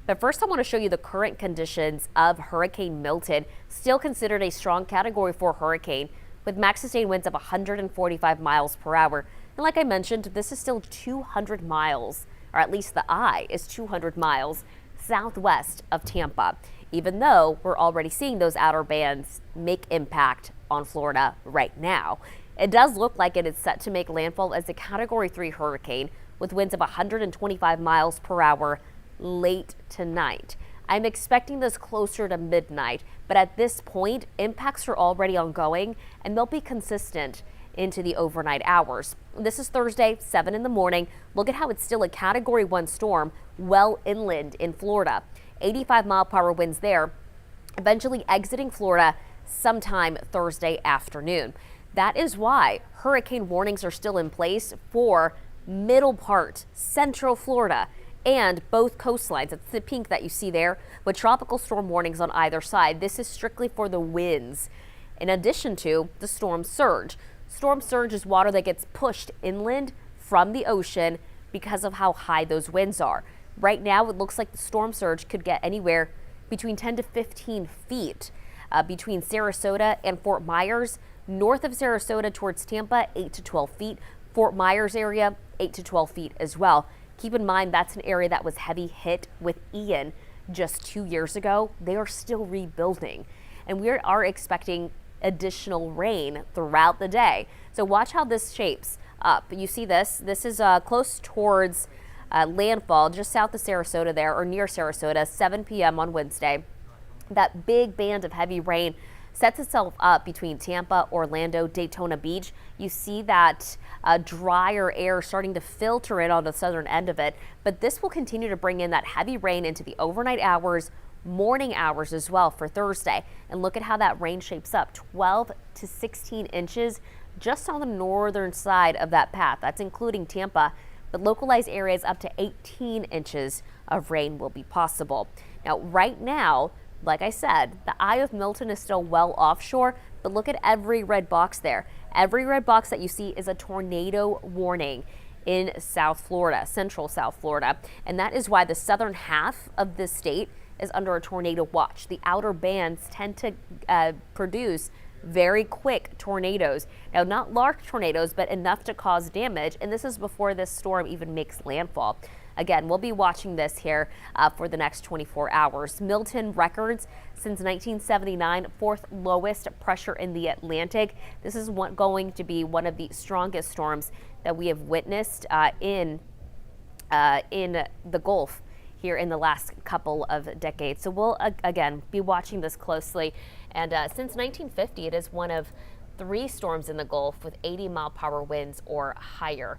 But first, I want to show you the current conditions of Hurricane Milton, still considered a strong Category 4 hurricane with max sustained winds of 145 miles per hour. And like I mentioned, this is still 200 miles, or at least the eye is 200 miles southwest of Tampa, even though we're already seeing those outer bands make impact on Florida right now. It does look like it is set to make landfall as a Category 3 hurricane with winds of 125 miles per hour late tonight. I'm expecting this closer to midnight, but at this point, impacts are already ongoing and they'll be consistent into the overnight hours. This is Thursday, 7 in the morning. Look at how it's still a Category 1 storm well inland in Florida. 85-mile-per-hour winds there, eventually exiting Florida sometime Thursday afternoon. That is why hurricane warnings are still in place for middle part, central Florida, and both coastlines. It's the pink that you see there with tropical storm warnings on either side. This is strictly for the winds, in addition to the storm surge. Storm surge is water that gets pushed inland from the ocean because of how high those winds are. Right now, it looks like the storm surge could get anywhere between 10 to 15 feet between Sarasota and Fort Myers. North of Sarasota towards Tampa, 8 to 12 feet. Fort Myers area, 8 to 12 feet as well. Keep in mind, that's an area that was heavy hit with Ian just 2 years ago. They are still rebuilding, and we are expecting additional rain throughout the day. So watch how this shapes up. You see this. This is close towards landfall, just south of Sarasota there, or near Sarasota, 7 p.m. on Wednesday. That big band of heavy rain sets itself up between Tampa, Orlando, Daytona Beach. You see that drier air starting to filter in on the southern end of it, but this will continue to bring in that heavy rain into the overnight hours, morning hours as well for Thursday. And look at how that rain shapes up, 12 to 16 inches just on the northern side of that path. That's including Tampa, but localized areas up to 18 inches of rain will be possible. Now, right now, like I said, the eye of Milton is still well offshore, but look at every red box there. Every red box that you see is a tornado warning in South Florida, central South Florida. And that is why the southern half of this state is under a tornado watch. The outer bands tend to produce very quick tornadoes. Now, not large tornadoes, but enough to cause damage. And this is before this storm even makes landfall. Again, we'll be watching this here for the next 24 hours. Milton records since 1979, fourth lowest pressure in the Atlantic. This is going to be one of the strongest storms that we have witnessed in the Gulf here in the last couple of decades. So we'll again be watching this closely. And since 1950, it is one of 3 storms in the Gulf with 80-mile-per-hour winds or higher.